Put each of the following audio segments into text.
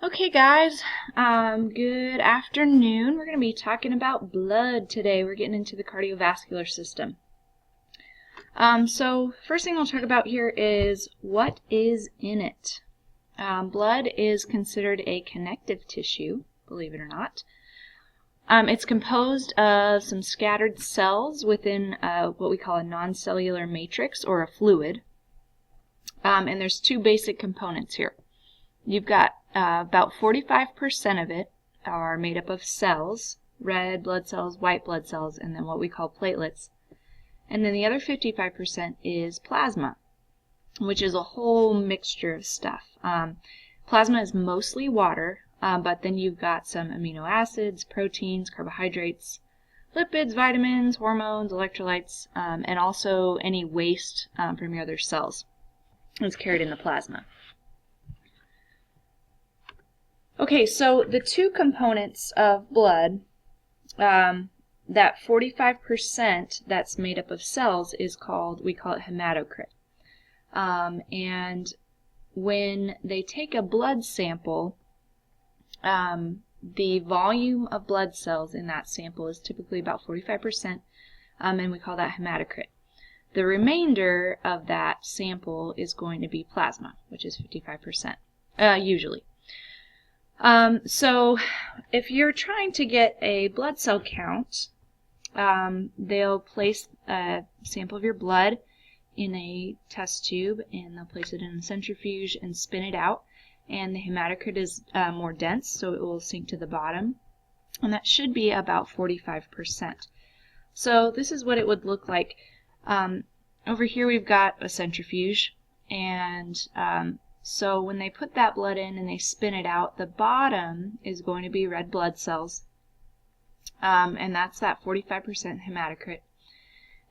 Okay guys, good afternoon. We're going to be talking about blood today. We're getting into the cardiovascular system. So first thing we'll talk about here is what is in it. Blood is considered a connective tissue, believe it or not. It's composed of some scattered cells within what we call a non-cellular matrix or a fluid. And there's two basic components here. You've got about 45% of it are made up of cells, red blood cells, white blood cells, and then what we call platelets. And then the other 55% is plasma, which is a whole mixture of stuff. Plasma is mostly water, but then you've got some amino acids, proteins, carbohydrates, lipids, vitamins, hormones, electrolytes, and also any waste from your other cells is carried in the plasma. Okay, so the two components of blood, that 45% that's made up of cells is called, we call it hematocrit. And when they take a blood sample, the volume of blood cells in that sample is typically about 45%, and we call that hematocrit. The remainder of that sample is going to be plasma, which is 55%, usually. So if you're trying to get a blood cell count, they'll place a sample of your blood in a test tube and they'll place it in a centrifuge and spin it out, and the hematocrit is more dense, so it will sink to the bottom, and that should be about 45%. So this is what it would look like. Over here we've got a centrifuge, and so when they put that blood in and they spin it out, the bottom is going to be red blood cells, and that's that 45% hematocrit.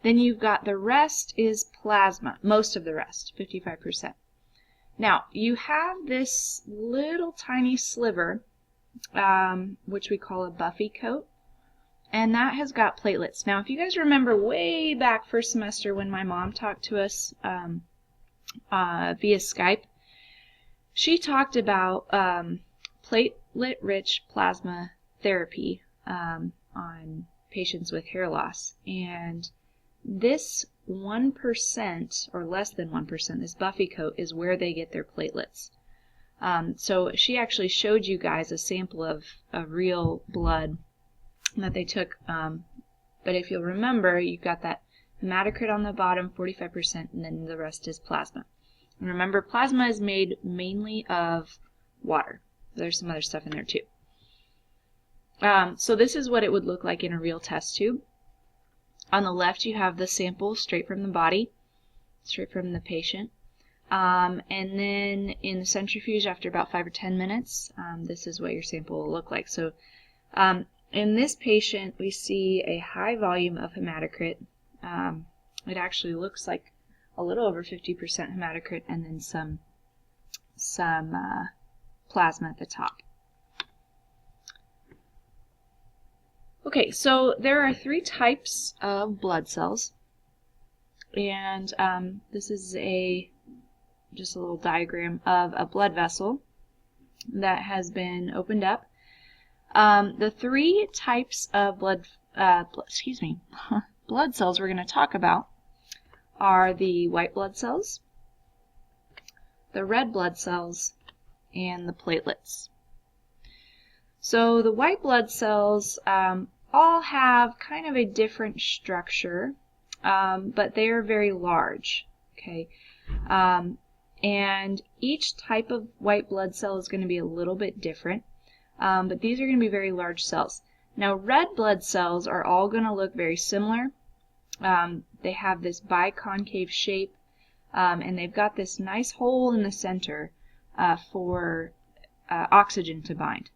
Then you've got the rest is plasma, most of the rest, 55%. Now, you have this little tiny sliver, which we call a Buffy coat, and that has got platelets. Now, if you guys remember way back first semester when my mom talked to us via Skype, she talked about platelet-rich plasma therapy on patients with hair loss. And this 1% or less than 1%, this Buffy coat, is where they get their platelets. So she actually showed you guys a sample of real blood that they took. But if you'll remember, you've got that hematocrit on the bottom, 45%, and then the rest is plasma. And remember, plasma is made mainly of water. There's some other stuff in there too. So this is what it would look like in a real test tube. On the left you have the sample straight from the body, straight from the patient. And then in the centrifuge after about 5 or 10 minutes, this is what your sample will look like. So in this patient we see a high volume of hematocrit. It actually looks like a little over 50% hematocrit, and then some plasma at the top. Okay, so there are 3 types of blood cells, and this is just a little diagram of a blood vessel that has been opened up. The 3 types of blood cells we're going to talk about are the white blood cells, the red blood cells, and the platelets. So the white blood cells all have kind of a different structure, but they are very large. Okay, and each type of white blood cell is going to be a little bit different, but these are going to be very large cells. Now, red blood cells are all going to look very similar. They have this biconcave shape, and they've got this nice hole in the center for oxygen to bind.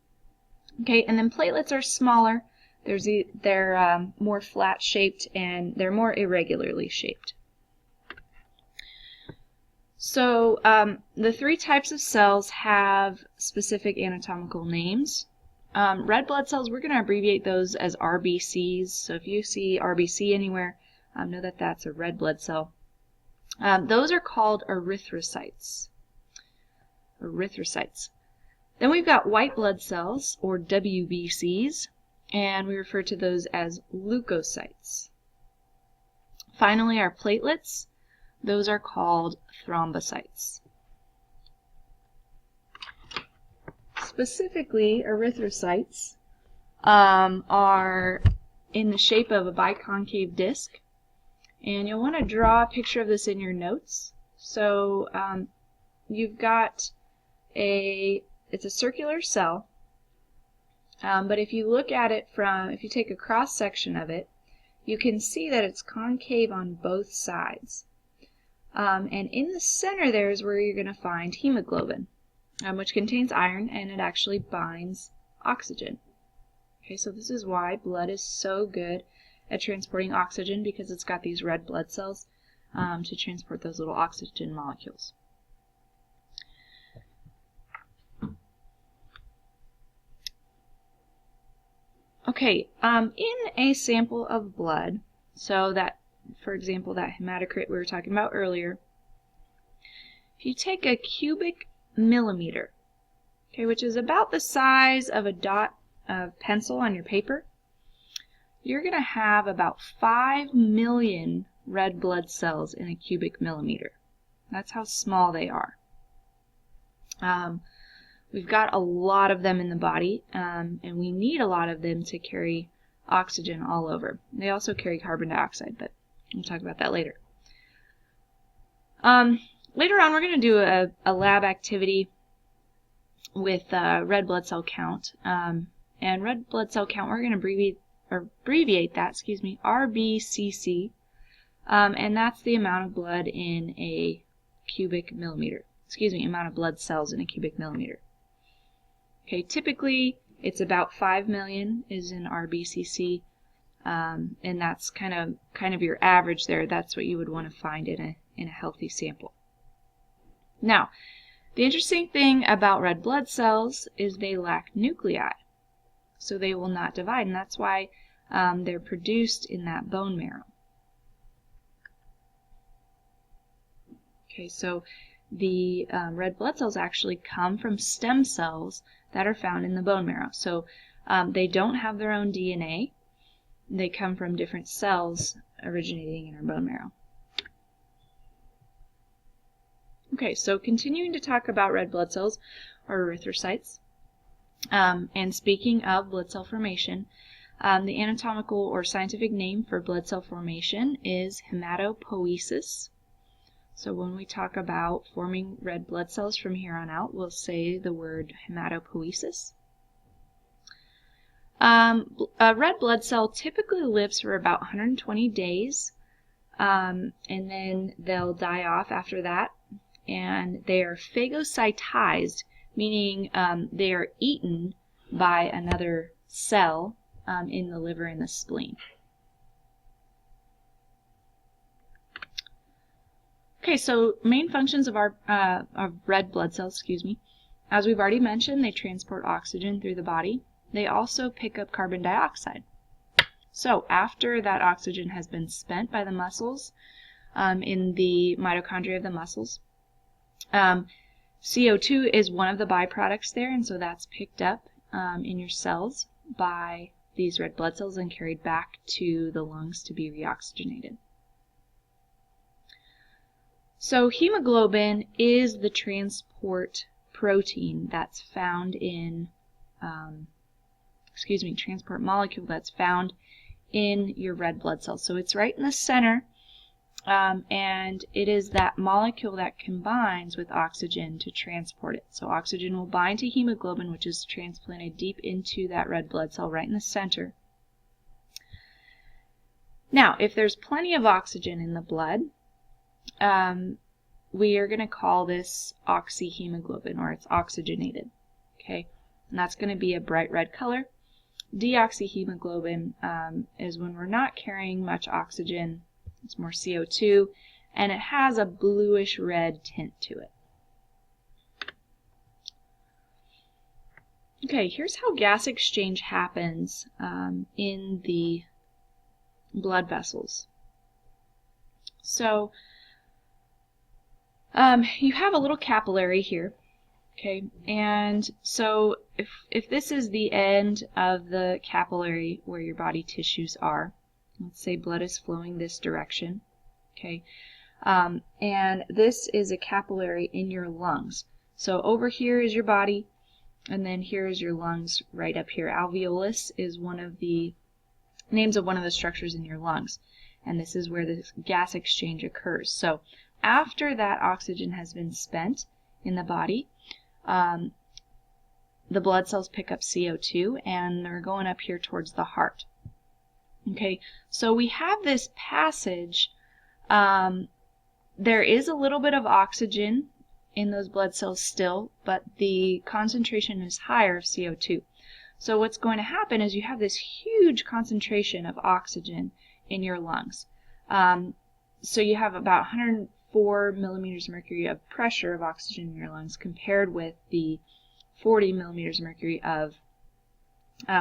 Okay, and then platelets are smaller. They're more flat shaped, and they're more irregularly shaped. So the 3 types of cells have specific anatomical names. Red blood cells, we're going to abbreviate those as RBCs. So if you see RBC anywhere, know that that's a red blood cell. Those are called erythrocytes. Then we've got white blood cells, or WBCs, and we refer to those as leukocytes. Finally, our platelets, those are called thrombocytes. Specifically, erythrocytes are in the shape of a biconcave disc, and you'll want to draw a picture of this in your notes. So you've got it's a circular cell, but if you look at it if you take a cross section of it, you can see that it's concave on both sides. And in the center there is where you're going to find hemoglobin, which contains iron, and it actually binds oxygen. Okay, so this is why blood is so good at transporting oxygen, because it's got these red blood cells to transport those little oxygen molecules. Okay, in a sample of blood, so that, for example, that hematocrit we were talking about earlier, if you take a cubic millimeter, okay, which is about the size of a dot of pencil on your paper, you're going to have about 5 million red blood cells in a cubic millimeter. That's how small they are. We've got a lot of them in the body, and we need a lot of them to carry oxygen all over. They also carry carbon dioxide, but we'll talk about that later. Later on, we're going to do a lab activity with red blood cell count. And red blood cell count, we're going to abbreviate that, RBCC, and that's the amount of blood in a cubic millimeter. Amount of blood cells in a cubic millimeter. Okay, typically it's about 5 million is in RBCC, and that's kind of your average there. That's what you would want to find in a healthy sample. Now, the interesting thing about red blood cells is they lack nuclei, so they will not divide, and that's why they're produced in that bone marrow. Okay, so the red blood cells actually come from stem cells that are found in the bone marrow. So they don't have their own DNA. They come from different cells originating in our bone marrow. Okay, so continuing to talk about red blood cells, or erythrocytes, and speaking of blood cell formation, the anatomical or scientific name for blood cell formation is hematopoiesis. So when we talk about forming red blood cells from here on out, we'll say the word hematopoiesis. A red blood cell typically lives for about 120 days, and then they'll die off after that, and they are phagocytized, meaning they are eaten by another cell in the liver and the spleen. Okay, so main functions of red blood cells, as we've already mentioned, they transport oxygen through the body. They also pick up carbon dioxide. So after that oxygen has been spent by the muscles in the mitochondria of the muscles, CO2 is one of the byproducts there, and so that's picked up in your cells by these red blood cells and carried back to the lungs to be reoxygenated. So hemoglobin is the transport protein that's found in, transport molecule that's found in your red blood cells. So it's right in the center, and it is that molecule that combines with oxygen to transport it. So oxygen will bind to hemoglobin, which is transplanted deep into that red blood cell right in the center. Now, if there's plenty of oxygen in the blood, we are going to call this oxyhemoglobin, or it's oxygenated. Okay, and that's going to be a bright red color. Deoxyhemoglobin is when we're not carrying much oxygen. It's more CO2, and it has a bluish red tint to it. Okay, here's how gas exchange happens in the blood vessels. So you have a little capillary here, Okay, and so if this is the end of the capillary where your body tissues are, let's say blood is flowing this direction, okay, and this is a capillary in your lungs. So over here is your body, and then here is your lungs right up here. Alveolus is one of the names of one of the structures in your lungs, and this is where the gas exchange occurs. So after that oxygen has been spent in the body, the blood cells pick up CO2 and they're going up here towards the heart. Okay, so we have this passage. There is a little bit of oxygen in those blood cells still, but the concentration is higher of CO2. So what's going to happen is you have this huge concentration of oxygen in your lungs. So you have about 104 millimeters of mercury of pressure of oxygen in your lungs compared with the 40 millimeters of mercury of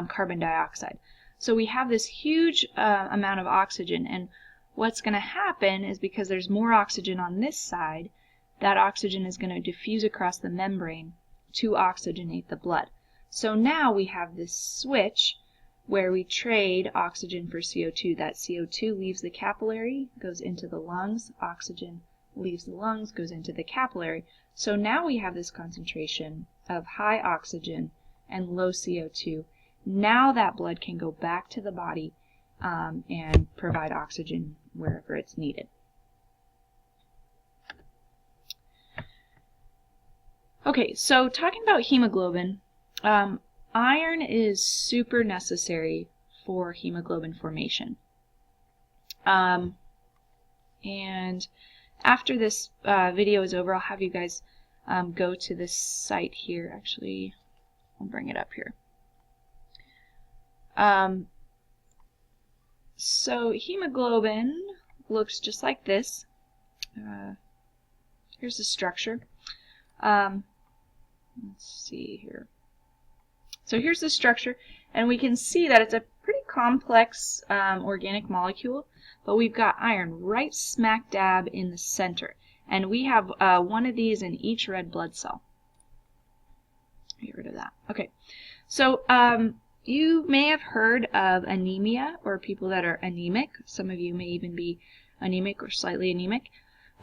carbon dioxide. So we have this huge amount of oxygen, and what's going to happen is because there's more oxygen on this side, that oxygen is going to diffuse across the membrane to oxygenate the blood. So now we have this switch where we trade oxygen for CO2. That CO2 leaves the capillary, goes into the lungs. Oxygen leaves the lungs, goes into the capillary. So now we have this concentration of high oxygen and low CO2. Now that blood can go back to the body and provide oxygen wherever it's needed. Okay, so talking about hemoglobin, iron is super necessary for hemoglobin formation. And after this video is over, I'll have you guys go to this site here. Actually, I'll bring it up here. So hemoglobin looks just like this. Here's the structure. Let's see here. So here's the structure, and we can see that it's a pretty complex organic molecule, but we've got iron right smack dab in the center, and we have one of these in each red blood cell. Get rid of that. Okay, so you may have heard of anemia, or people that are anemic. Some of you may even be anemic or slightly anemic.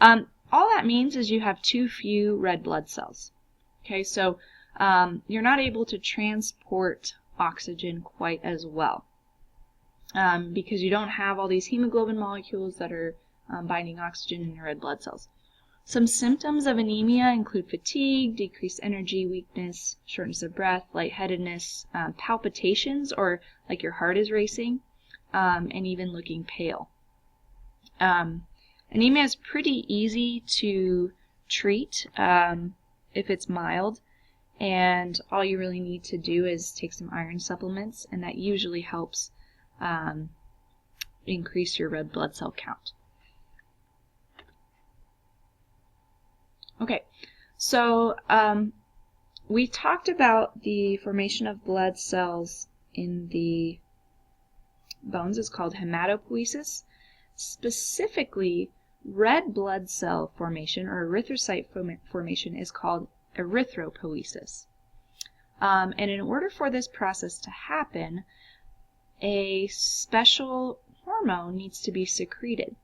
All that means is you have too few red blood cells. Okay, so you're not able to transport oxygen quite as well because you don't have all these hemoglobin molecules that are binding oxygen in your red blood cells. Some symptoms of anemia include fatigue, decreased energy, weakness, shortness of breath, lightheadedness, palpitations, or like your heart is racing, and even looking pale. Anemia is pretty easy to treat if it's mild, and all you really need to do is take some iron supplements, and that usually helps increase your red blood cell count. Okay, so we talked about the formation of blood cells in the bones. It's called hematopoiesis. Specifically, red blood cell formation or erythrocyte formation is called erythropoiesis. And in order for this process to happen, a special hormone needs to be secreted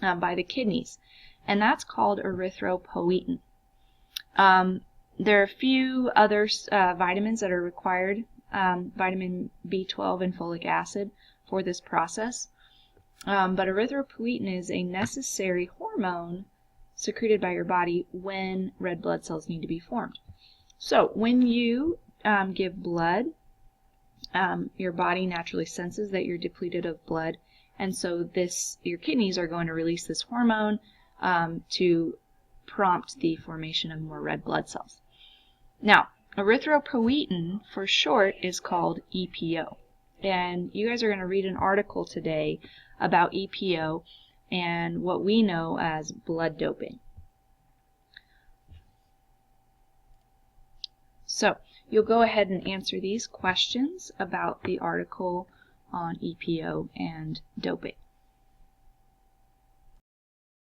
by the kidneys, and that's called erythropoietin. There are a few other vitamins that are required, vitamin B12 and folic acid, for this process. But erythropoietin is a necessary hormone secreted by your body when red blood cells need to be formed. So when you give blood, your body naturally senses that you're depleted of blood, and so your kidneys are going to release this hormone to prompt the formation of more red blood cells. Now, erythropoietin for short is called EPO, and you guys are going to read an article today about EPO and what we know as blood doping. So you'll go ahead and answer these questions about the article on EPO and doping.